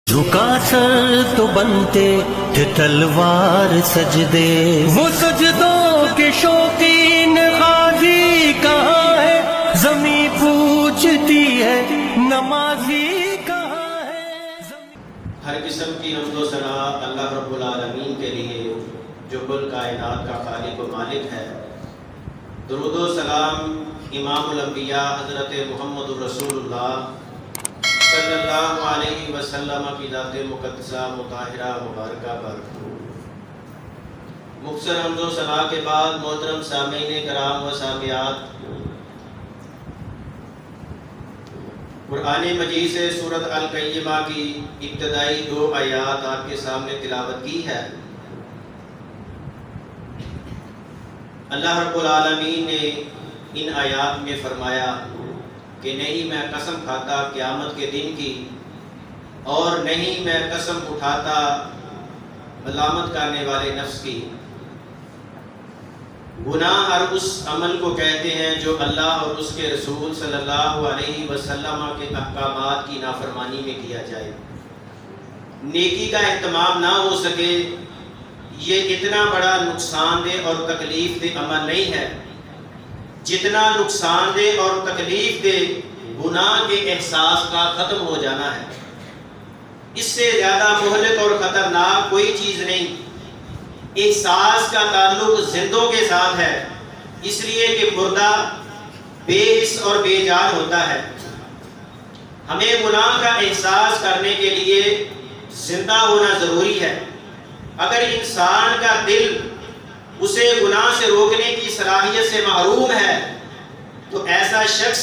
جھکا سر تو بنتے تھے تلوار سجدے، وہ سجدوں کے شوقین غازی کہاں ہے، زمین پوچھتی ہے نمازی کہاں ہے۔ ہر قسم کی حمد و ثنا اللہ رب العالمین کے لیے جو کل کائنات کا خالق و مالک ہے۔ درود و سلام امام الانبیاء حضرت محمد الرسول اللہ صلی اللہ علیہ وسلم کی ذات مقدسہ مطہرہ مبارکہ پر۔ مختصر حمد و ثنا کے بعد محترم سامعین کرام و سامعات، قرآن مجید سے سورۃ القیمہ کی ابتدائی 2 آیات آپ کے سامنے تلاوت کی ہے۔ اللہ رب العالمین نے ان آیات میں فرمایا کہ نہیں میں قسم کھاتا قیامت کے دن کی، اور نہیں میں قسم اٹھاتا ملامت کرنے والے نفس کی۔ گناہ ہر اس عمل کو کہتے ہیں جو اللہ اور اس کے رسول صلی اللہ علیہ وسلم کے احکامات کی نافرمانی میں کیا جائے۔ نیکی کا اہتمام نہ ہو سکے، یہ اتنا بڑا نقصان دہ اور تکلیف دہ عمل نہیں ہے جتنا نقصان دہ اور تکلیف دہ گناہ کے احساس کا ختم ہو جانا ہے۔ اس سے زیادہ مہلک اور خطرناک کوئی چیز نہیں۔ احساس کا تعلق زندوں کے ساتھ ہے، اس لیے کہ مردہ بے حس اور بے جان ہوتا ہے۔ ہمیں گناہ کا احساس کرنے کے لیے زندہ ہونا ضروری ہے۔ اگر انسان کا دل اسے گناہ سے روکنے کی صلاحیت سے محروم ہے تو ایسا شخص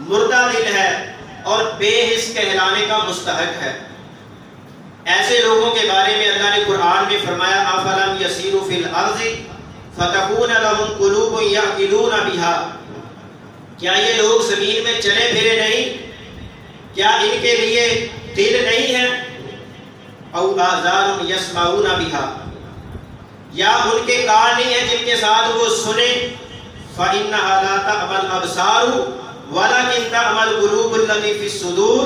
مردہ دل ہے اور بے حس کہلانے کا مستحق ہے۔ ایسے لوگوں کے بارے میں اللہ نے قرآن میں فرمایا افلم یسیروا فی الارض فتکون لهم قلوب یعقلون بها، کیا یہ لوگ زمین میں چلے پھرے نہیں؟ کیا ان کے لیے دل نہیں ہے؟ او آذان یسمعون بها، یا ان کے کان نہیں ہیں جن کے ساتھ وہ سنیں؟ فإنها لا تعمى الأبصار ولكن تعمى القلوب التي في الصدور،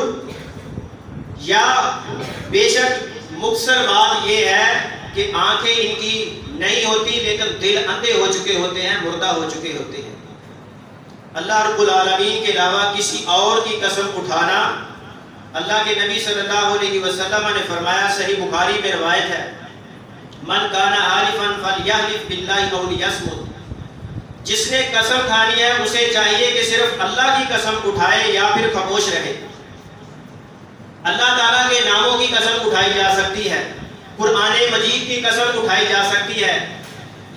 یا بے شک مختصر بات یہ ہے کہ آنکھیں ان کی نہیں ہوتی لیکن دل اندھے ہو چکے ہوتے ہیں، مردہ ہو چکے ہوتے ہیں۔ اللہ رب العالمین کے علاوہ کسی اور کی قسم اٹھانا، اللہ کے نبی صلی اللہ علیہ وسلم نے فرمایا، صحیح بخاری میں روایت ہے، من کان حالفا فلیحلف باللہ او لیصمت، جس نے قسم کھانی ہے اسے چاہیے کہ صرف اللہ کی قسم اٹھائے یا پھر خاموش رہے۔ اللہ تعالیٰ کے ناموں کی قسم اٹھائی جا سکتی ہے، قرآن مجید کی قسم اٹھائی جا سکتی ہے،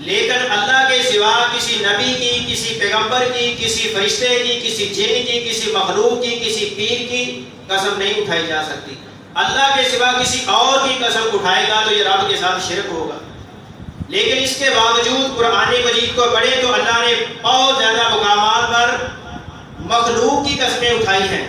لیکن اللہ کے سوا کسی نبی کی، کسی پیغمبر کی، کسی فرشتے کی، کسی جن کی، کسی مخلوق کی، کسی پیر کی قسم نہیں اٹھائی جا سکتی۔ اللہ کے سوا کسی اور کی قسم اٹھائے گا تو یہ رب کے ساتھ شرک ہوگا۔ لیکن اس کے باوجود قرآن مجید کو پڑھیں تو اللہ نے بہت زیادہ مقامات پر مخلوق کی قسمیں اٹھائی ہیں۔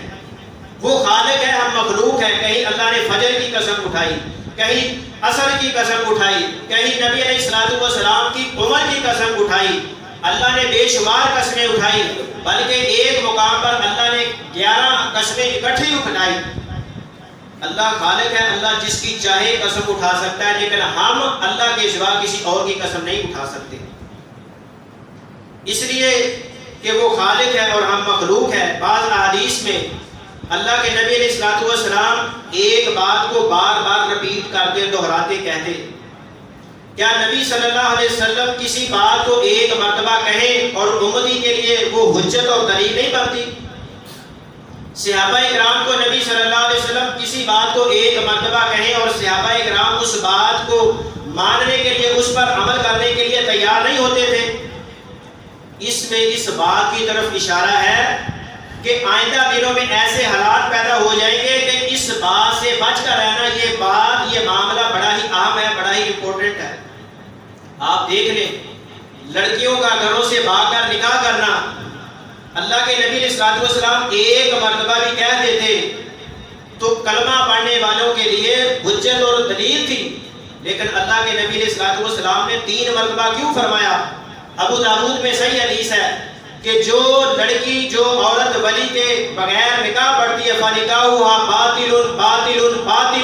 وہ خالق ہے، ہم مخلوق ہیں۔ کہیں اللہ نے فجر کی قسم اٹھائی، کہیں عصر کی قسم اٹھائی، کہیں نبی علیہ الصلوۃ والسلام کی عمر کی قسم اٹھائی۔ اللہ نے بے شمار قسمیں اٹھائی، بلکہ ایک مقام پر اللہ نے 11 قسمیں اکٹھی اٹھائی۔ اللہ خالق ہے، اللہ جس کی چاہے قسم اٹھا سکتا ہے، لیکن ہم اللہ کے سوا کسی اور کی قسم نہیں اٹھا سکتے، اس لیے کہ وہ خالق ہے اور ہم مخلوق ہیں۔ بعض احادیث میں اللہ کے نبی علیہ الصلوۃ والسلام ایک بات کو بار بار رپیٹ کرتے، دہراتے، کہتے۔ کیا نبی صلی اللہ علیہ وسلم کسی بات کو ایک مرتبہ کہیں اور امتی کے لیے وہ حجت اور دلیل نہیں بنتی؟ صحابہ کرام کو نبی صلی اللہ علیہ وسلم کسی بات کو ایک مرتبہ کہیں اور صحابہ کرام اس بات کو ماننے کے لیے، اس پر عمل کرنے کے لیے تیار نہیں ہوتے تھے۔ اس میں اس بات کی طرف اشارہ ہے کہ آئندہ دنوں میں ایسے حالات پیدا ہو جائیں گے کہ اس بات سے بچ کر رہنا، یہ معاملہ بڑا ہی اہم ہے، بڑا ہی امپورٹنٹ ہے۔ آپ دیکھ لیں، لڑکیوں کا گھروں سے بھاگ کر نکاح کرنا، اللہ کے نبی علیہ الصلوۃ والسلام ایک مرتبہ بھی کہہ دیتے تو کلمہ پڑھنے والوں کے لیے حجت اور دلیل تھی، لیکن اللہ کے نبی علیہ الصلوۃ والسلام نے 3 مرتبہ کیوں فرمایا؟ ابو داؤد میں صحیح حدیث ہے کہ جو لڑکی، جو عورت ولی کے بغیر نکاح پڑھتی ہے فنکاحها باطل باطل باطل،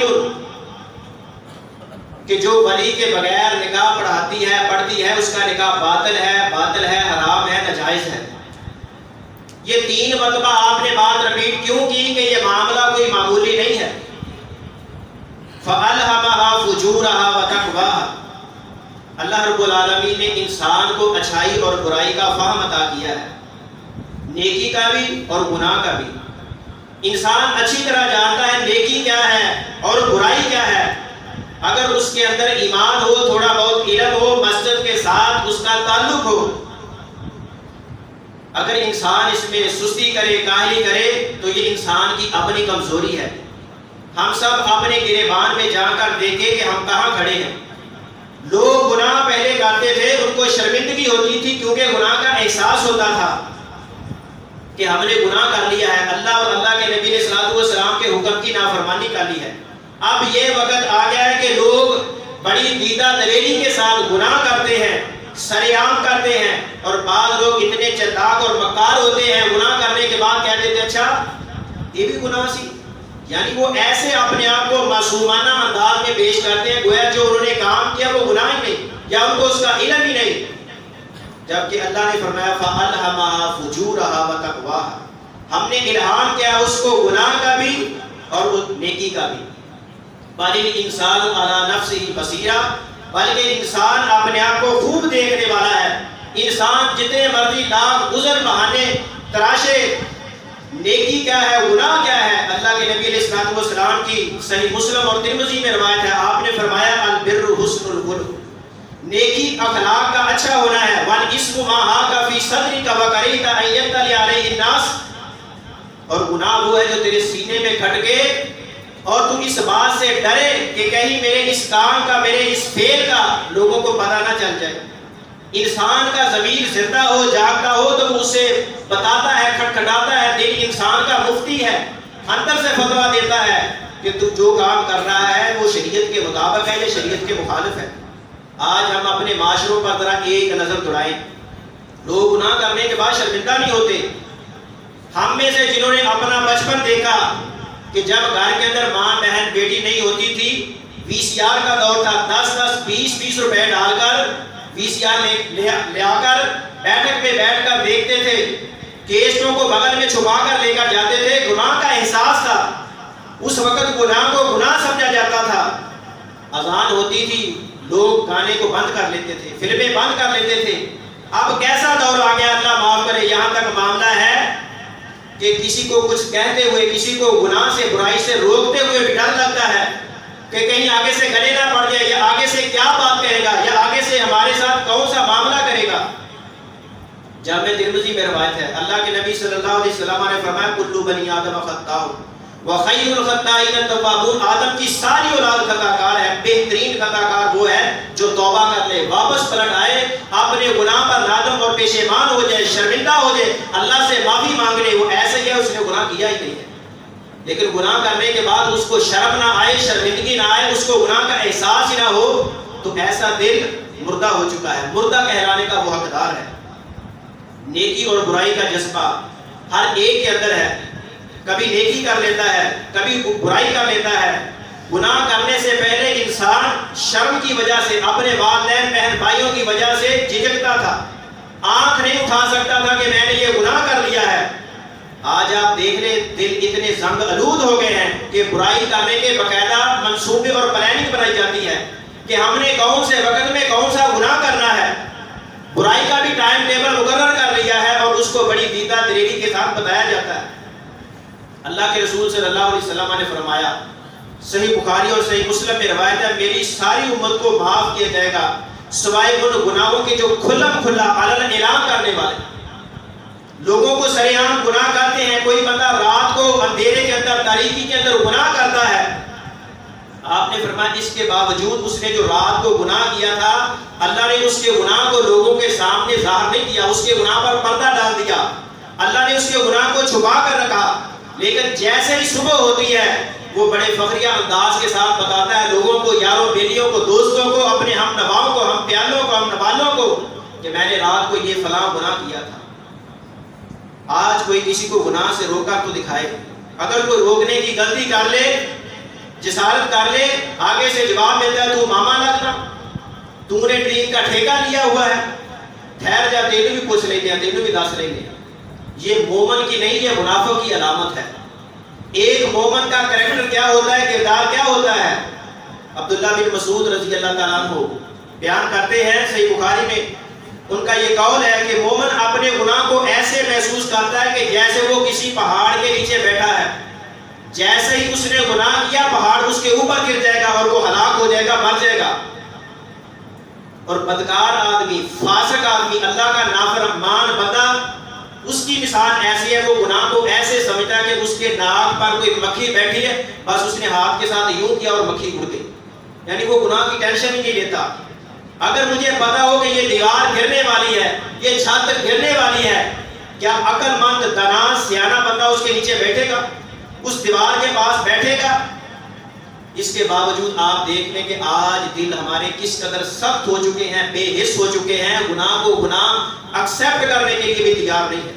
کہ جو ولی کے بغیر نکاح پڑھتی ہے اس کا نکاح باطل ہے، حرام ہے، ناجائز ہے۔ یہ 3 مرتبہ آپ نے بات رپیٹ کیوں کی کہ یہ معاملہ کوئی معمولی نہیں ہے۔ فَأَلْهَمَهَا فُجُورَهَا وَتَقْوَاهَا، اللہ رب العالمین نے انسان کو اچھائی اور برائی کا فہم عطا کیا ہے، نیکی کا بھی اور گناہ کا بھی۔ انسان اچھی طرح جانتا ہے نیکی کیا ہے اور برائی کیا ہے۔ اگر اس کے اندر ایمان ہو، تھوڑا بہت علم ہو، مسجد کے ساتھ اس کا تعلق ہو، اگر انسان اس میں سستی کرے، کاہلی کرے، تو یہ انسان کی اپنی کمزوری ہے۔ ہم سب اپنے گریبان میں جا کر دیکھیں کہ ہم کہاں کھڑے ہیں۔ لوگ گناہ پہلے کرتے تھے، ان کو شرمندگی ہوتی تھی کیونکہ گناہ کا احساس ہوتا تھا کہ ہم نے گناہ کر لیا ہے، اللہ اور اللہ کے نبی علیہ السلام کے حکم کی نافرمانی کر لی ہے۔ اب یہ وقت آ گیا ہے کہ لوگ بڑی دیدہ دلیری کے ساتھ گناہ کرتے ہیں، سریعام کرتے ہیں، اور بعض لوگ اتنے چلاک اور مکار ہوتے ہیں، گناہ کرنے کے بعد کہتے تھے اچھا یہ بھی گناہ سی، یعنی وہ ایسے اپنے آپ کو معصومانہ انداز میں پیش کرتے ہیں گویا جو انہوں نے کام کیا وہ گناہ ہی نہیں، یا ان کو اس کا علم ہی نہیں، جبکہ اللہ نے فرمایا فَأَلْهَمَهَا فُجُورَهَا وَتَقْوَاهَا، ہم نے الہام کیا اس کو گناہ کا بھی اور نیکی کا بھی۔ بَلِ الْإِنسَانُ عَلَى نَفْسِهِ بَصِيرًا، بلکہ انسان اپنے آپ کو خوب دیکھنے والا ہے۔ انسان جتنے مرضی لاکھ عذر بہانے تراشے، نیکی کیا ہے، گناہ کیا ہے، اللہ کے نبی علیہ السلام کی صحیح مسلم اور ترمذی میں روایت ہے، آپ نے فرمایا البر حسن الخلق، نیکی اخلاق کا اچھا ہونا ہے، والاسم ما حاک فی صدرک وکریہت ان یطلع علیہ الناس، اور گناہ وہ ہے جو تیرے سینے میں کھٹکے اور تو اس بات سے ڈرے کہ کہیں میرے اس کام کا، میرے اس فعل کا لوگوں کو پتہ نہ چل جائے۔ انسان کا ضمیر زندہ ہو، جاگتا ہو تو وہ اسے بتاتا ہے، کھٹکھٹاتا ہے، دل انسان کا مفتی ہے، اندر سے فتویٰ دیتا ہے کہ تو جو کام کر رہا ہے وہ شریعت کے مطابق ہے یا شریعت کے مخالف ہے۔ آج ہم اپنے معاشروں پر ذرا ایک نظر دوڑائیں، لوگ گناہ کرنے کے بعد شرمندہ نہیں ہوتے۔ ہم میں سے جنہوں نے اپنا بچپن دیکھا کہ جب گھر کے اندر ماں بہن بیٹی نہیں ہوتی تھی، VCR کا دور تھا، 10 20 روپے ڈال کر VCR لے آ کر بیٹھک پہ بیٹھ کر دیکھتے تھے، کیسٹوں کو بغل میں چھپا کر لے کر جاتے تھے۔ گناہ کا احساس تھا، اس وقت گناہ کو گناہ سمجھا جاتا تھا۔ اذان ہوتی تھی، لوگ گانے کو بند کر لیتے تھے، فلمیں بند کر لیتے تھے۔ اب کیسا دور آ گیا، اللہ معاف کرے، یہاں تک معاملہ ہے کہ کسی کو کچھ کہتے ہوئے، کسی کو گناہ سے، برائی سے روکتے ہوئے بھی ڈر لگتا ہے کہ کہیں آگے سے گلے نہ پڑ جائے، یا آگے سے کیا بات کہے گا، یا آگے سے ہمارے ساتھ کون سا معاملہ کرے گا۔ جامع ترمذی میں روایت ہے، اللہ کے نبی صلی اللہ علیہ وسلم نے فرمایا کل بنی آدم خطاء وخیر الخطائین التوابون، آدم کی ساری اولاد خطا کار ہے، بہترین خطا کار وہ ہے جو توبہ کر لے، واپس پلٹ آئے، اپنے گناہ پر نادم اور پشیمان ہو جائے، شرمندہ ہو جائے، اللہ سے معافی مانگ لے۔ وہ ایسے ہی ہے اس نے گناہ کیا ہی نہیں ہے، لیکن گناہ کرنے کے بعد اس کو شرم نہ آئے، شرمندگی نہ آئے، اس کو گناہ کا احساس ہی نہ ہو، تو ایسا دل مردہ ہو چکا ہے، مردہ کہلانے کا وہ حقدار ہے۔ نیکی اور برائی کا جذبہ ہر ایک کے اندر ہے، کبھی نیکی کر لیتا ہے، کبھی برائی کر لیتا ہے۔ گناہ کرنے سے پہلے انسان شرم کی وجہ سے، اپنے والدین بہن بھائیوں کی وجہ سے جھجکتا تھا، آنکھ نہیں اٹھا سکتا تھا کہ میں نے یہ گناہ کر لیا ہے۔ آج آپ دیکھ لیں دل اتنے زنگ آلود ہو گئے ہیں کہ برائی کرنے کے باقاعدہ منصوبے اور پلاننگ بنائی جاتی ہے کہ ہم نے کون سے وقت میں کون سا گناہ کرنا ہے، برائی کا بھی ٹائم ٹیبل مقرر کر لیا ہے اور اس کو بڑی دیدہ دلیری کے ساتھ بتایا جاتا ہے۔ اللہ کے رسول صلی اللہ علیہ وسلم نے فرمایا، صحیح بخاری اور صحیح مسلم میں روایت ہے، میری ساری امت کو معاف کیا جائے گا سوائے ان گناہوں کے جو کھلم کھلا علن اعلان کرنے والے، لوگوں کو سریعام گناہ کرتے ہیں۔ کوئی بندہ رات کو اندھیرے کے اندر، تاریکی کے اندر گناہ کرتا ہے، آپ نے فرمایا اس کے باوجود اس نے جو رات کو گناہ کیا تھا، اللہ نے اس کے گناہ کو لوگوں کے سامنے ظاہر نہیں کیا، اس کے گناہ پر پردہ ڈال دیا، اللہ نے اس کے گناہ کو چھپا کر رکھا۔ لیکن جیسے ہی صبح ہوتی ہے وہ بڑے فخریہ انداز کے ساتھ بتاتا ہے لوگوں کو، یاروں بیلیوں کو، دوستوں کو، اپنے ہم نواؤں کو، ہم پیالوں کو، ہم نوالوں کو کہ میں نے رات کو یہ فلاں گناہ کیا تھا۔ آج کوئی کسی کو گناہ سے روکا تو دکھائے، اگر کوئی روکنے کی غلطی کر لے جسارت کر لے, آگے سے جواب ملتا ہے تو ماما لگتا, تو نے ڈریم کا ٹھیکہ لیا ہوا ہے, ٹھہر جا تینوں بھی پوچھ لیں گے, تینوں بھی دس لیں گے. یہ مومن کی نہیں, یہ منافق کی علامت ہے. ایک مومن کا کریکٹر کیا ہوتا ہے, کردار کیا ہوتا ہے؟ عبداللہ بن مسعود رضی اللہ تعالیٰ عنہ بیان کرتے ہیں صحیح بخاری میں, ان کا یہ قول ہے کہ مومن اپنے گناہ کو ایسے محسوس کرتا ہے کہ جیسے وہ کسی پہاڑ کے نیچے بیٹھا ہے. جیسے ہی اس نے گناہ کیا پہاڑ اس کے اوپر گر جائے گا اور وہ ہلاک ہو جائے گا, مر جائے گا. اور بدکار آدمی, فاسق آدمی, اللہ کا نافرمان بندہ, اس کی مثال ایسی ہے, وہ گناہ کو ایسے سمجھتا ہے کہ اس کے ناک پر کوئی مکھی بیٹھی ہے, بس اس نے ہاتھ کے ساتھ یوں کیا اور مکھی اڑ گئی. یعنی وہ گناہ کی ٹینشن ہی نہیں لیتا. اگر مجھے پتا ہو کہ یہ دیوار گرنے والی ہے, یہ چھت گرنے والی ہے, کیا عقل مند دانا سیانا بندہ اس کے نیچے بیٹھے گا, اس دیوار کے پاس بیٹھے گا؟ اس کے باوجود آپ دیکھ لیں کہ آج دل ہمارے کس قدر سخت ہو چکے ہیں, بے حس ہو چکے ہیں, گناہ کو گناہ ایکسپٹ کرنے کے لیے بھی تیار نہیں ہے.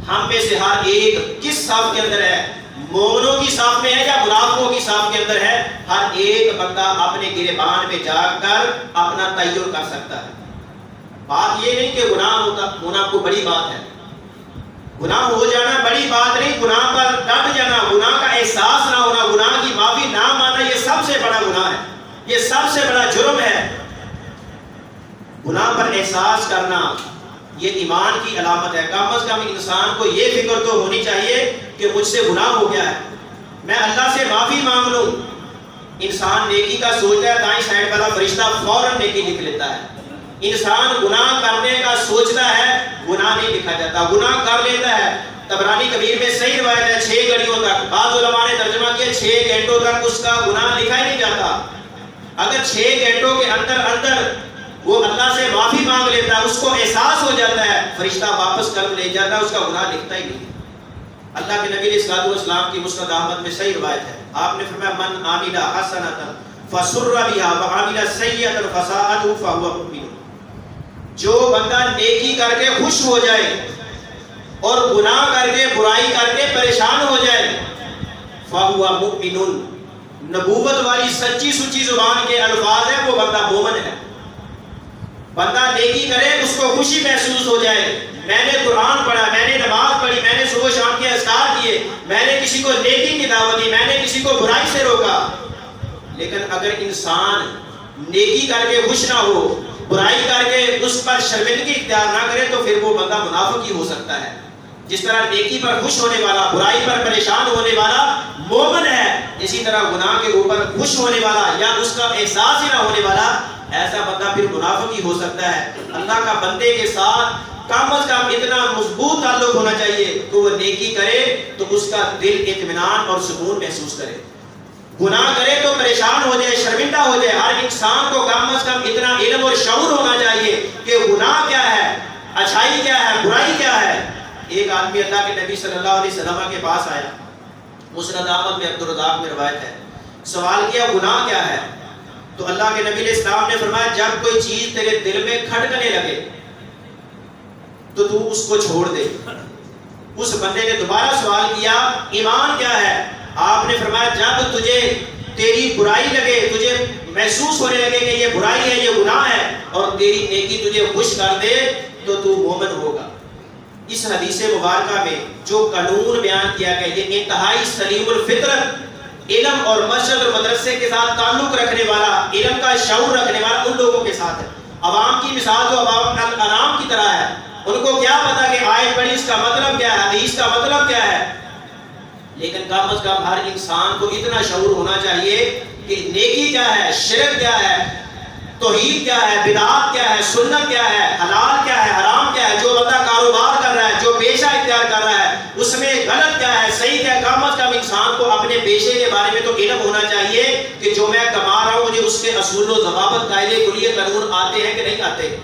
ہم میں سے ہر ایک کس صف کے اندر ہے, مومنوں کی صف میں ہے یا منافقوں کی صف کے اندر ہے؟ ہر ایک بندہ اپنے گریبان میں جا کر اپنا تعین کر سکتا ہے. بات یہ نہیں کہ گناہ کو بڑی بات ہے, گناہ ہو جانا بڑی بات نہیں, گناہ پر ڈٹ جانا, گناہ کا احساس نہ ہونا, گناہ کی معافی نہ ماننا, یہ سب سے بڑا گناہ ہے, یہ سب سے بڑا جرم ہے. گناہ پر احساس کرنا یہ ایمان کی علامت ہے. کم از کم انسان کو یہ فکر تو ہونی چاہیے کہ مجھ سے گناہ ہو گیا ہے, میں اللہ سے معافی مانگ لوں. انسان نیکی کا سوچتا ہے, دائیں سائڈ والا فرشتہ فوراً نیکی لکھ لیتا ہے. انسان گناہ کرنے کا سوچتا ہے, گناہ نہیں لکھا جاتا, گناہ کر لیتا ہے. طبرانی کبیر میں صحیح روایت ہے 6 گھڑیوں تک, بعض علماء نے ترجمہ کیا 6 گھنٹوں تک اس کا گناہ لکھا ہی نہیں جاتا. اگر 6 گھنٹوں کے اندر وہ اللہ سے معافی مانگ لیتا ہے, اس کو احساس ہو جاتا ہے, فرشتہ واپس قلم لے جاتا ہے, اس کا گناہ لکھتا ہی نہیں. اللہ کے نبی علیہ الصلوۃ والسلام کی مسند احمد میں صحیح روایت ہے, آپ نے فرمایا من عمل حسنۃ فسر بها وعمل سیئۃ فساءته فهو مؤمن. جو بندہ نیکی کر کے خوش ہو جائے اور گناہ کر کے برائی کر کے پریشان ہو جائے, فهو مؤمن, نبوت والی سچی سچی زبان کے الفاظ ہیں, وہ بندہ مومن ہے. بندہ نیکی کرے, اس کو خوشی محسوس ہو جائے, میں نے قرآن پڑھا, میں نے نماز پڑھی, میں نے صبح شام کے اذکار کیے, میں نے کسی کو نیکی کی دعوت دی, میں نے کسی کو برائی سے روکا. لیکن اگر انسان نیکی کر کے خوش نہ ہو, برائی کر کے اس پر شرمندگی اختیار نہ کرے, تو پھر وہ بندہ منافق ہی ہو سکتا ہے. جس طرح نیکی پر خوش ہونے والا, برائی پر پریشان ہونے والا مومن ہے, اسی طرح گناہ کے اوپر خوش ہونے والا یا اس کا احساس ہی نہ ہونے والا ایسا بندہ پھر منافق ہی ہو سکتا ہے. اللہ کا بندے کے ساتھ کم از کم اتنا مضبوط تعلق ہونا چاہیے کہ وہ نیکی کرے تو اس کا دل اطمینان اور سکون محسوس کرے, گناہ کرے تو پریشان ہو جائے, شرمندہ ہو جائے. ہر انسان کو کم از کم اتنا علم اور شعور ہونا چاہیے کہ گناہ کیا ہے, اچھائی کیا ہے, برائی کیا ہے. ایک آدمی اللہ کے نبی صلی اللہ علیہ وسلم کے پاس آیا, مسند احمد میں عبدالرزاق میں روایت ہے, سوال کیا گناہ کیا ہے؟ تو اللہ کے نبی علیہ السلام نے فرمایا جب کوئی چیز تیرے دل میں کھٹکنے لگے تو تو اس کو چھوڑ دے. اس بندے نے دوبارہ سوال کیا ایمان کیا ہے؟ آپ نے فرمایا جب تجھے تیری برائی لگے, تجھے محسوس ہونے لگے کہ یہ برائی ہے, یہ گناہ ہے, اور تیری نیکی تجھے خوش کر دے تو تو مومن ہوگا. اس حدیث مبارکہ میں جو قانون بیان کیا گیا یہ انتہائی سلیم الفطرت, علم اور مسجد اور مدرسے کے ساتھ تعلق رکھنے والا, علم کا شعور رکھنے والا ان لوگوں کے ساتھ ہے. عوام کی مثال تو عوام الانام کی طرح ہے, ان کو کیا پتا کہ آیت پڑھی اس کا مطلب کیا ہے, حدیث کا مطلب کیا ہے. لیکن کم از کم ہر انسان کو اتنا شعور ہونا چاہیے کہ نیکی کیا ہے, شرک کیا ہے, توحید کیا ہے, بدعات کیا ہے, سنت کیا ہے, حلال کیا ہے, حرام کیا ہے. جو بندہ کاروبار کر رہا ہے, جو پیشہ اختیار کر رہا ہے, اس میں غلط کیا ہے, صحیح کیا ہے. کم از کم انسان کو اپنے پیشے کے بارے میں تو علم ہونا چاہیے کہ جو میں کما رہا ہوں مجھے اس کے اصول و ضوابط, قاعدے, کلیے, قانون آتے ہیں کہ نہیں آتے.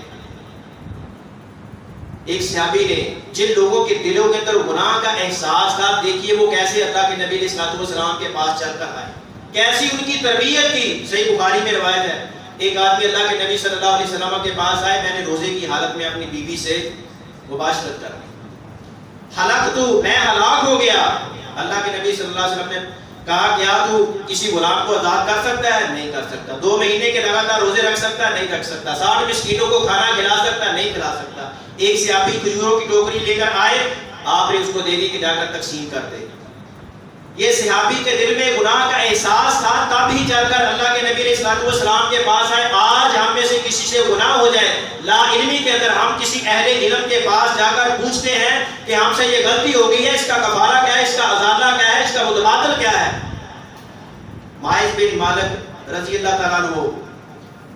ایک صحابی نے جن لوگوں کے دلوں کے اندر گناہ کا احساس تھا, دیکھیے وہ کیسے اللہ کے نبی علیہ الصلوۃ والسلام کے پاس چل کر آئے, کیسی ان کی تربیت کی. صحیح بخاری میں روایت ہے ایک آدمی اللہ کے نبی صلی اللہ علیہ وسلم کے پاس آئے, میں نے روزے کی حالت میں اپنی بیوی سے مباشرت کر لی, ہلاک تو میں ہلاک ہو گیا. اللہ کے نبی صلی اللہ علیہ وسلم نے کہا کیا تو کسی غلام کو آزاد کر سکتا ہے؟ نہیں کر سکتا. 2 مہینے کے لگاتار روزے رکھ سکتا ہے؟ نہیں رکھ سکتا. 60 مسکینوں کو کھانا کھلا سکتا ہے؟ نہیں کھلا سکتا. ایک صحابی کھجوروں کی ٹوکری لے کر آئے, آپ نے اس کو دے دی کہ جا کر تقسیم کر دے. یہ صحابی کے دل میں گناہ کا احساس تھا, تب ہی چل کر اللہ کے نبی علیہ الصلوۃ والسلام کے پاس آئے. آج ہم میں سے کسی سے گناہ ہو جائے لا علمی کے اندر, ہم کسی اہل علم کے پاس جا کر پوچھتے ہیں کہ ہم سے یہ غلطی ہو گئی ہے, اس کا کفارہ کیا ہے, اس کا ازالہ کیا ہے, اس کا متبادل کیا ہے. ماعز بن مالک رضی اللہ تعالیٰ عنہ,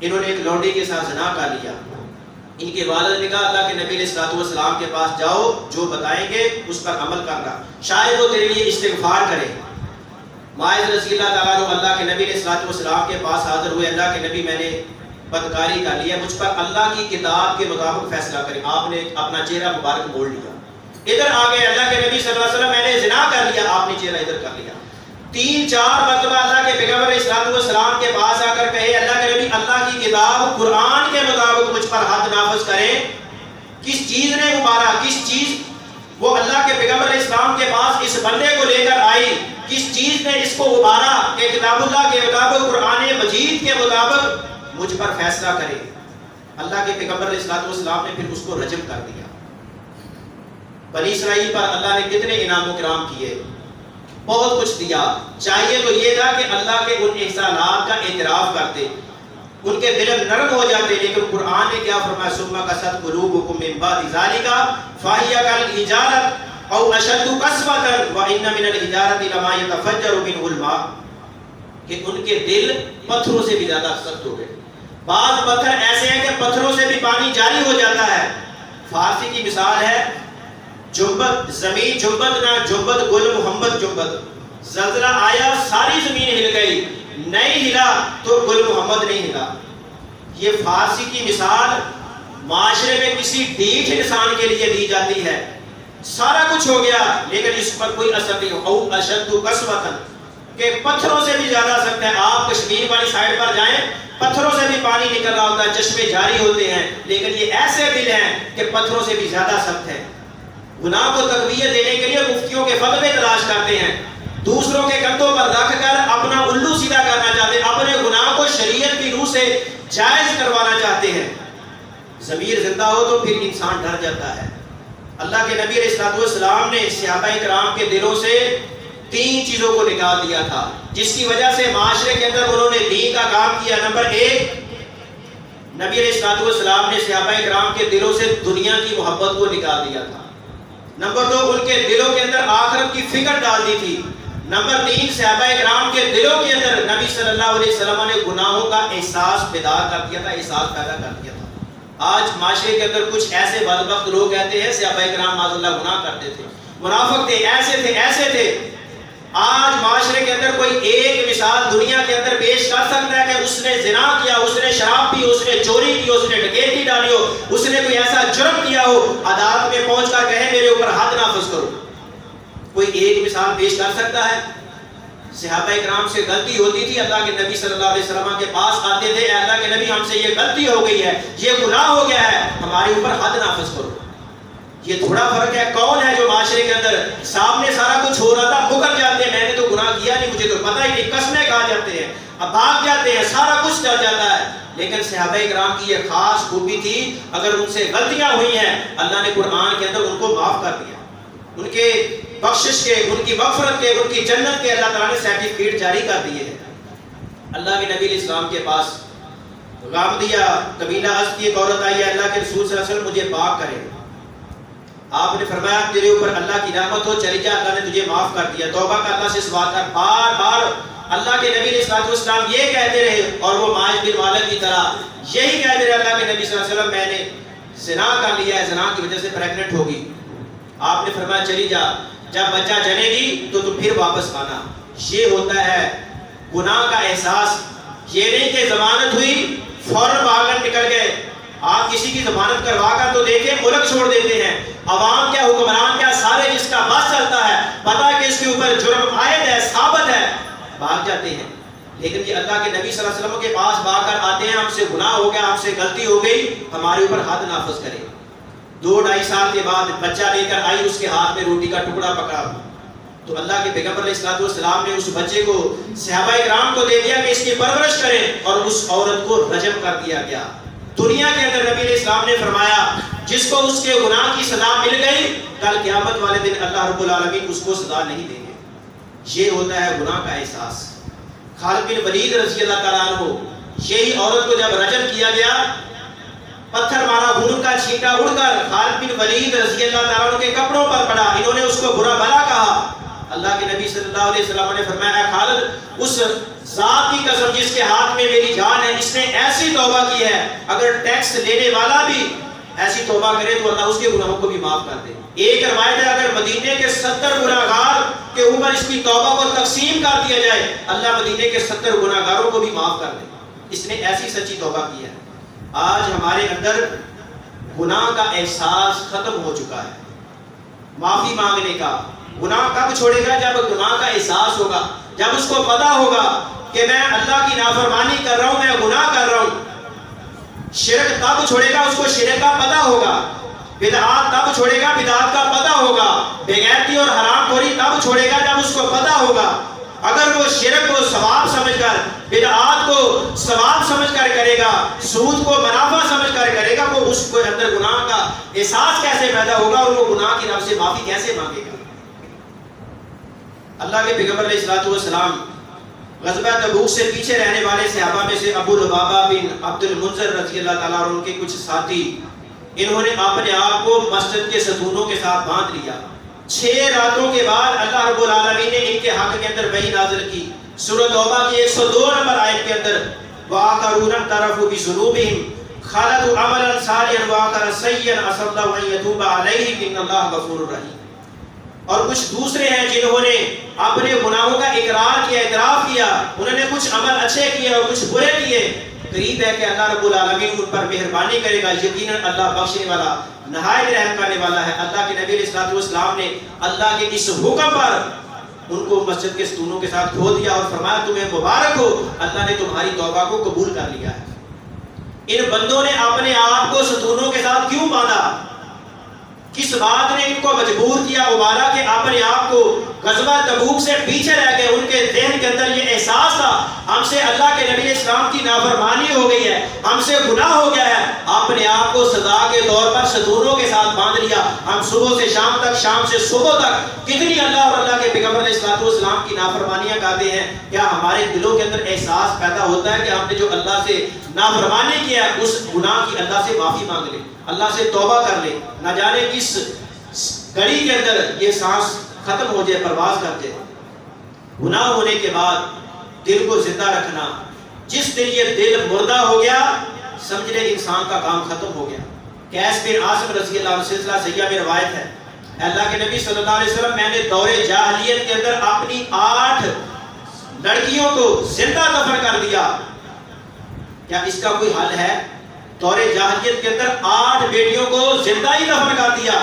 انہوں نے ایک لونڈی کے ساتھ زنا کر لیا. ان کے والد نے کہا اللہ کے نبی علیہ الصلوۃ والسلام کے پاس جاؤ, جو بتائیں گے اس پر عمل کرنا, شاید وہ تیرے لیے استغفار کرے. ماعز رضی اللہ تعالیٰ عنہ اللہ کے نبی علیہ الصلوۃ والسلام کے پاس حاضر ہوئے. اللہ کے نبی, میں نے بدکاری کر لی ہے, مجھ پر اللہ کی کتاب کے مطابق فیصلہ کریں. آپ نے اپنا چہرہ مبارک موڑ لیا, ادھر آ گئے. اللہ کے نبی صلی اللہ علیہ وسلم, میں نے زنا کر لیا. آپ نے چہرہ ادھر کر لیا. 3-4 مرتبہ اللہ کے پیغمبر علیہ الصلوۃ والسلام کے پاس آ کر کہے اللہ کے نبی اللہ کی کتاب قرآن کے مطابق مجھ پر حد نافذ کریں. کس چیز نے ابھارا, کس چیز, وہ اللہ کے پیغمبر علیہ السلام کے پاس اس بندے کو لے کر آئی, کس چیز نے اس کو ابھارا کہ کتاب اللہ کے مطابق قرآن مجید کے مطابق مجھ پر فیصلہ کرے. اللہ کے پیغمبر علیہ الصلوۃ والسلام نے پھر اس کو رجم کر دیا. بنی اسرائیل پر اللہ نے کتنے انعام و کرام کیے, بہت کچھ دیا. چاہیے تو یہ تھا کہ اللہ کے ان احسانات کا اعتراف کرتے, ان کے دل نرم ہو جاتے. لیکن قرآن نے کیا فرمایا, ثم قست قلوبکم من بعد ذلک فہی کالحجارۃ او اشد قسوۃ وان من الحجارۃ لما يتفجر منه الماء, کہ ان کے دل پتھروں سے بھی زیادہ سخت ہو گئے. بعض پتھر ایسے ہیں کہ پتھروں سے بھی پانی جاری ہو جاتا ہے. فارسی کی مثال ہے جنبت, زمین جنبت نہ جنبت گل محمد جنبت. زلزلہ آیا ساری زمین ہل گئی, نہیں ہلا تو گل محمد نہیں ہلا. یہ فارسی کی مثال معاشرے میں کسی ڈھیٹ انسان کے لیے دی جاتی ہے. سارا کچھ ہو گیا لیکن اس پر کوئی اثر نہیں ہو. او اشد قسوۃ, کہ پتھروں سے بھی زیادہ سخت ہے. آپ کشمیر والی سائڈ پر جائیں, پتھروں سے بھی پانی نکل رہا ہوتا ہے, چشمے جاری ہوتے ہیں, لیکن یہ ایسے دل ہیں کہ پتھروں سے بھی زیادہ سخت ہے. گناہ کو تقویت دینے کے لیے مفتیوں کے فتوے تلاش کرتے ہیں, دوسروں کے کندھوں پر رکھ کر اپنا الو سیدھا کرنا چاہتے ہیں, اپنے گناہ کو شریعت کی روح سے جائز کروانا چاہتے ہیں. ضمیر زندہ ہو تو پھر انسان ڈر جاتا ہے. اللہ کے نبی علیہ الصلوۃ والسلام نے صحابہ کرام کے دلوں سے 3 چیزوں کو نکال دیا تھا, جس کی وجہ سے معاشرے کے اندر انہوں نے دین کا کام کیا. نمبر 1, نبی علیہ الصلوۃ والسلام نے صحابہ کرام کے دلوں سے دنیا کی محبت کو نکال دیا تھا. نمبر 2, ان کے دلوں کے اندر آخرت کی فکر ڈال دی تھی. نمبر 3, صحابہ کرام کے دلوں کے اندر نبی صلی اللہ علیہ وسلم نے گناہوں کا احساس بیدار کر دیا تھا, احساس پیدا کر دیا تھا. آج معاشرے کے اندر کچھ ایسے بدبخت لوگ کہتے ہیں صحابہ کرام معاذ اللہ گناہ کرتے تھے, منافق تھے, ایسے تھے. آج معاشرے کے اندر کوئی ایک مثال دنیا کے اندر پیش کر سکتا ہے کہ اس نے زنا کیا, اس نے شراب پی, اس نے چوری کی, اس نے ڈکیتی ڈالی ہو, اس نے کوئی ایسا جرم کیا ہو, عدالت میں پہنچ کر کہے میرے اوپر حد نافذ کرو. کوئی ایک مثال پیش کر سکتا ہے؟ صحابہ کرام سے غلطی ہوتی تھی, اللہ کے نبی صلی اللہ علیہ وسلم کے پاس آتے تھے, اے اللہ کے نبی ہم سے یہ غلطی ہو گئی ہے, یہ گناہ ہو گیا ہے, ہمارے اوپر حد نافذ کرو. یہ تھوڑا فرق ہے. کون ہے جو معاشرے کے اندر سامنے سارا کچھ ہو رہا تھا مکر جاتے ہیں, میں نے تو گناہ کیا نہیں, مجھے تو پتہ ہی نہیں, قسمیں کھا جاتے ہیں, اب بھاگ جاتے ہیں, سارا کچھ چل جاتا ہے. لیکن صحابہ کرام کی یہ خاص خوبی تھی, اگر ان سے غلطیاں ہوئی ہیں اللہ نے قرآن کے اندر ان کو معاف کر دیا. ان کے بخشش کے, ان کی مغفرت کے, ان کی جنت کے اللہ تعالیٰ نے سرٹیفکیٹ جاری کر دیے ہیں. اللہ کے نبی علیہ السلام کے پاس غام دیا, قبیلہ ازد کی ایک عورت آئی ہے, اللہ کے رسول صلی اللہ علیہ وسلم مجھے پاک کرے. آپ نے فرمایا تیرے اوپر اللہ کی رحمت ہو, چلی جا, اللہ نے تجھے معاف کر دیا, توبہ کا اللہ سے سوال کر. بار بار اللہ کے نبی علیہ الصلوۃ والسلام یہ کہتے رہے, اور وہ ماعز بن مالک کی طرح یہی کہتے رہے, اللہ کے نبی صلی اللہ علیہ وسلم میں نے زنا کر لیا ہے, زنا کی وجہ سے پریگننٹ ہوگی. آپ نے فرمایا چلی جا, جب بچہ جنے گی تو تم پھر واپس آنا. یہ ہوتا ہے گناہ کا احساس. یہ نہیں کہ ضمانت ہوئی فوراً بھاگ کر نکل گئے. آپ کسی کی ضمانت کروا کر تو دیکھیں, ملک چھوڑ دیتے ہیں. عوام کیا, حکمران کیا, سارے جس کا بس چلتا ہے, پتہ کہ اس کے اوپر جرم عائد ہے, ثابت ہے, بھاگ جاتے ہیں. لیکن یہ اللہ کے نبی صلی اللہ علیہ وسلم کے پاس بھاگ کر آتے ہیں, ہم سے گناہ ہو گیا, ہم سے غلطی ہو گئی, ہمارے اوپر حد نافذ کرے. 2-2.5 سال کے بعد بچہ لے کر آئی, اس کے ہاتھ میں روٹی کا ٹکڑا پکڑا, تو اللہ کے پیغمبر علیہ السلام نے اس بچے کو صحابہ کرام کو دے دیا کہ اس کی پرورش کریں، اور اس عورت کو رجم کر دیا گیا۔ دنیا کے اندر نبی علیہ السلام نے فرمایا جس کو اس کے گناہ کی سزا مل گئی، کل قیامت والے دن اللہ رب العالمین اس کو سزا نہیں دیں گے۔ یہ ہوتا ہے گناہ کا احساس۔ خالد بن ولید رضی اللہ تعالیٰ عنہ، یہی عورت کو جب رجم کیا گیا، پتھر مارا، خون کا چھینٹا اڑ کر خالد بن ولید رضی اللہ تعالیٰ عنہ کے کپڑوں پر پڑا، انہوں نے اس کو برا بھلا کہا۔ اللہ کے نبی صلی اللہ علیہ وسلم نے فرمایا، اے خالد، اس ذات کی قسم جس کے ہاتھ میں میری جان ہے، اس نے ایسی توبہ کی ہے، اگر ٹیکس لینے والا بھی ایسی توبہ کرے تو اللہ اس کے گناہوں کو بھی معاف کر دے۔ ایک روایت ہے اگر مدینے کے 70 گناہگار کے اوپر اس کی توبہ کو تقسیم کر دیا جائے، اللہ مدینے کے 70 گناہگاروں کو بھی معاف کر دے۔ اس نے ایسی سچی توبہ کی ہے۔ آج ہمارے اندر گناہ کا احساس ختم ہو چکا ہے، معافی مانگنے کا۔ گناہ کب چھوڑے گا؟ جب گناہ کا احساس ہوگا، جب اس کو پتا ہوگا کہ میں اللہ کی نافرمانی کر رہا ہوں، میں گناہ کر رہا ہوں۔ شرک تب چھوڑے گا، اس کو شرک کا پتا ہوگا۔ بدعات تب چھوڑے گا، بدعات کا پتا ہوگا۔ بے غیرتی اور حرام خوری تب چھوڑے گا جب اس کو پتا ہوگا۔ اگر وہ شرک کو ثواب سمجھ کر، بدعات کو ثواب سمجھ کر کرے گا، سود کو منافع سمجھ کر کرے گا، وہ اس کے اندر گناہ کا احساس کیسے پیدا ہوگا اور وہ گناہ کی رب سے معافی کیسے مانگے گا؟ اللہ کے پیغمبر علیہ السلام غزوہ تبوک سے پیچھے رہنے والے صحابہ میں سے ابو لبابہ بن عبد المنذر رضی اللہ تعالیٰ اور ان کے کچھ ساتھی، انہوں نے اپنے آپ کو مسجد کے ستونوں کے ساتھ باندھ لیا۔ 6 راتوں کے بعد اللہ رب العالمین نے ان کے حق کے اندر وحی نازل کی۔ سورۃ توبہ کی 102 نمبر آیت کے اندر وَآخَرُونَ اعْتَرَفُوا بِذُنُوبِهِمْ خَلَطُوا عَمَلًا صَالِحًا وَآخَرَ سَيِّئًا عَسَى اللَّهُ أَن يَتُوبَ عَلَيْهِمْ إِنَّ اللَّهَ غَفُورٌ رَحِيمٌ۔ اور کچھ دوسرے ہیں جنہوں نے اپنے گناہوں کا اقرار کیا، اعتراف کیا، انہوں نے کچھ عمل اچھے کیے اور کچھ برے کیے۔ قریب ہے کہ اللہ رب العالمین ان پر مہربانی کرے گا، یقیناً اللہ بخشنے والا، نہایت رحم کرنے والا ہے۔ اللہ کے نبی علیہ السلام نے اللہ کے اس حکم پر ان کو مسجد کے ستونوں کے ساتھ کھول دیا اور فرمایا تمہیں مبارک ہو، اللہ نے تمہاری توبہ کو قبول کر لیا ہے۔ ان بندوں نے اپنے آپ کو ستونوں کے ساتھ کیوں باندھا؟ کس بات نے ان کو مجبور کیا ابالا کہ اپنے آپ کو غزوہ تبوک سے پیچھے رہ گئے؟ ان کے ذہن کے اندر یہ احساس تھا ہم سے اللہ کے نبی اسلام کی نافرمانی ہو گئی ہے، ہم سے گناہ ہو گیا ہے۔ اپنے آپ کو سزا کے طور پر ستونوں کے ساتھ باندھ لیا۔ ہم صبح سے شام تک، شام سے صبح تک کتنی اللہ اور اللہ کے پیغمبر علیہ السلام کی نافرمانیاں کرتے ہیں۔ کیا ہمارے دلوں کے اندر احساس پیدا ہوتا ہے کہ ہم نے جو اللہ سے نافرمانی کیا ہے اس گناہ کی اللہ سے معافی مانگ لے، اللہ سے توبہ کر لے؟ نہ جانے کس گھڑی کے اندر یہ سانس ختم ہو جائے، پرواز کر جائے۔ گناہ ہونے کے بعد دل کو زندہ رکھنا، جس دن یہ دل مردہ ہو گیا سمجھ لے انسان کا کام ختم ہو گیا۔ قیس بن عاصم رضی اللہ عنہ سلسلہ صحیحہ میں روایت ہے، اللہ کے نبی صلی اللہ علیہ وسلم میں نے دور جاہلیت کے اندر اپنی 8 لڑکیوں کو زندہ دفن کر دیا۔ کیا اس کا کوئی حل ہے؟ دور جاہلیت کے اندر 8 بیٹیوں کو زندہ ہی دفن کر دیا۔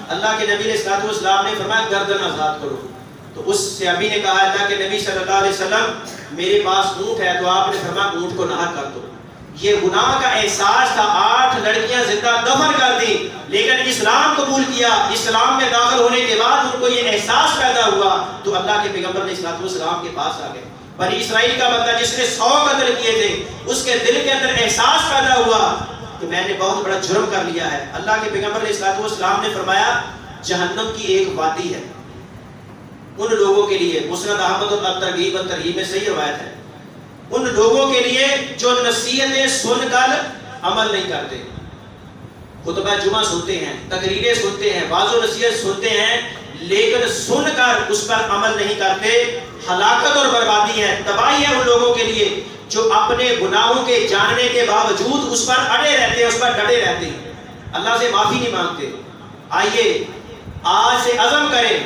اللہ کے نبی علیہ السلام نے فرمایا گردن آزاد کرو۔ تو اس صحابی نے کہا اللہ کے نبی صلی اللہ علیہ وسلم میرے پاس اونٹ ہے، تو آپ نے فرمایا اونٹ کو نہر کر دو۔ یہ گناہ کا احساس تھا، 8 لڑکیاں زندہ دفن کر دی، لیکن اسلام قبول کیا۔ اسلام میں داخل ہونے کے بعد ان کو یہ احساس پیدا ہوا تو اللہ کے پیغمبر علیہ السلام کے پاس آ گئے۔ بنی اسرائیل کا بندہ جس نے 100 قتل کیے تھے، اس کے دل کے اندر احساس پیدا ہوا کہ میں نے بہت بڑا جرم کر لیا ہے۔ اللہ کے پیغمبر علیہ السلام نے فرمایا جہنم کی ایک وادی ہے ان لوگوں کے لیے، مسند احمد الترغیب والترہیب میں صحیح روایت ہے، ان لوگوں کے لیے جو نصیحتیں سن کر عمل نہیں کرتے، خطبہ جمعہ سنتے ہیں، تقریریں سنتے ہیں، واعظ و نصیحت سنتے ہیں، لیکن سن کر اس پر عمل نہیں کرتے، ہلاکت اور بربادی ہے، تباہی ہے ان لوگوں کے لیے جو اپنے گناہوں کے جاننے کے باوجود اس پر اڑے رہتے ہیں، اس پر ڈٹے رہتے ہیں، اللہ سے معافی نہیں مانگتے۔ آئیے آج سے عزم کریں،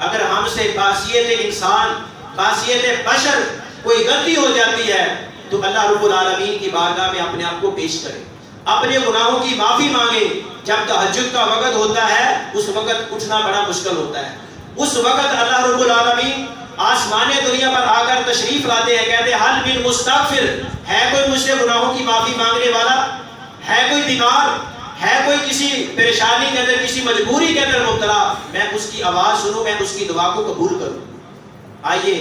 اگر ہم سے خاصیت انسان، خاصیت بشر کوئی غلطی ہو جاتی ہے تو اللہ رب العالمین کی بارگاہ میں اپنے آپ کو پیش کریں، اپنے گناہوں کی معافی مانگیں۔ جب تہجد کا وقت ہوتا ہے اس وقت اٹھنا بڑا مشکل ہوتا ہے، اس وقت اللہ رب العالمین آسمان دنیا پر آ کر تشریف لاتے ہیں، کہتے ہیں حل من مستغفر، ہے کوئی مجھ سے گناہوں کی معافی مانگنے والا؟ ہے کوئی بیمار؟ ہے کوئی کسی پریشانی کے اندر، کسی مجبوری کے اندر مبتلا، میں اس کی آواز سنوں، میں اس کی دعا کو قبول کروں۔ آئیے،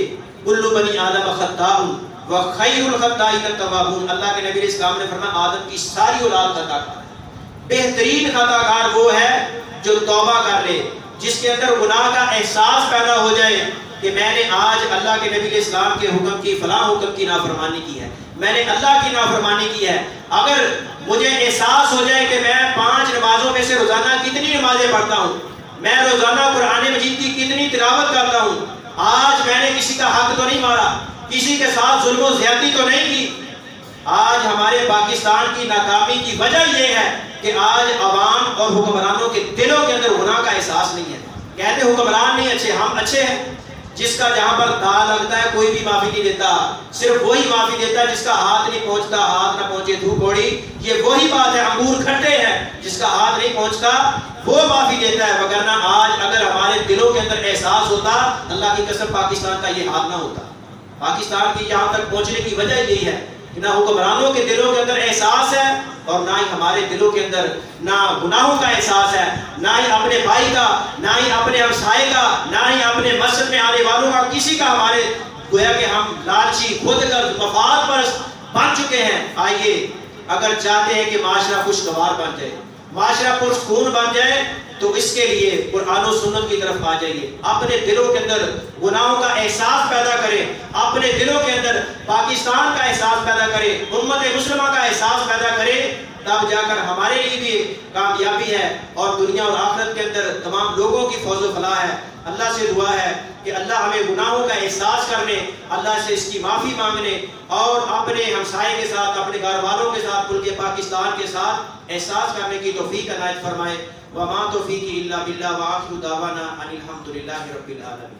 کل بنی آدم خطاء وخیر الخطائین التوابون، اللہ کے نبی علیہ السلام نے فرمایا آدم کی ساری اولاد خطا کار ہے، بہترین خطا کار وہ ہے جو توبہ کر لے، جس کے اندر گناہ کا احساس پیدا ہو جائے کہ میں نے آج اللہ کے نبی علیہ السلام کے حکم کی، فلاں حکم کی نافرمانی کی ہے، میں نے اللہ کی نافرمانی کی ہے۔ اگر مجھے احساس ہو جائے کہ میں 5 نمازوں میں سے روزانہ کتنی نمازیں پڑھتا ہوں، میں روزانہ قرآن مجید کی کتنی تلاوت کرتا ہوں، آج میں نے کسی کا حق تو نہیں مارا، کسی کے ساتھ ظلم و زیادتی تو نہیں کی۔ آج ہمارے پاکستان کی ناکامی کی وجہ یہ ہے کہ آج عوام اور حکمرانوں کے دلوں کے اندر گناہ کا احساس نہیں ہے۔ کہتے حکمران نہیں اچھے، ہم اچھے ہیں۔ جس کا جہاں پر داغ لگتا ہے کوئی بھی معافی نہیں دیتا، صرف وہی معافی دیتا ہے جس کا ہاتھ نہیں پہنچتا، ہاتھ نہ پہنچے دھو کوڑی، یہ وہی بات ہے، انگور کھٹے ہیں، جس کا ہاتھ نہیں پہنچتا وہ معافی دیتا ہے۔ وگرنہ آج اگر ہمارے دلوں کے اندر احساس ہوتا، اللہ کی قسم پاکستان کا یہ حال نہ ہوتا۔ پاکستان کی یہاں تک پہنچنے کی وجہ یہی ہے کہ نہ حکمرانوں کے دلوں کے اندر احساس ہے، اور نہ ہی ہمارے دلوں کے اندر نہ گناہوں کا احساس ہے، نہ ہی اپنے بھائی کا، نہ ہی اپنے ہمسائے کا، نہ ہی اپنے مسجد میں آنے والوں کا، کسی کا ہمارے، گویا کہ ہم لالچی، خود غرض، مفاد پرست بن چکے ہیں۔ آئیے، اگر چاہتے ہیں کہ معاشرہ خوشگوار بن جائے، معاشرہ پرسکون بن جائے، تو اس کے لیے قرآن و سنت کی طرف آ جائیے، اپنے دلوں کے اندر گناہوں کا احساس پیدا کریں، اپنے دلوں کے اندر پاکستان کا احساس پیدا کریں، امت مسلمہ کا احساس پیدا کریں، تب جا کر ہمارے لیے بھی کامیابی ہے، اور دنیا اور آخرت کے اندر تمام لوگوں کی فوز و فلاح ہے۔ اللہ سے دعا ہے کہ اللہ ہمیں گناہوں کا احساس کرنے، اللہ سے اس کی معافی مانگنے، اور اپنے ہمسائے کے ساتھ، اپنے گھر والوں کے ساتھ، ملک پاکستان کے ساتھ احساس کرنے کی توفیق عنایت فرمائے۔ وما توفیقی الا باللہ، وآخر دعوانا ان الحمد للہ رب العالمین۔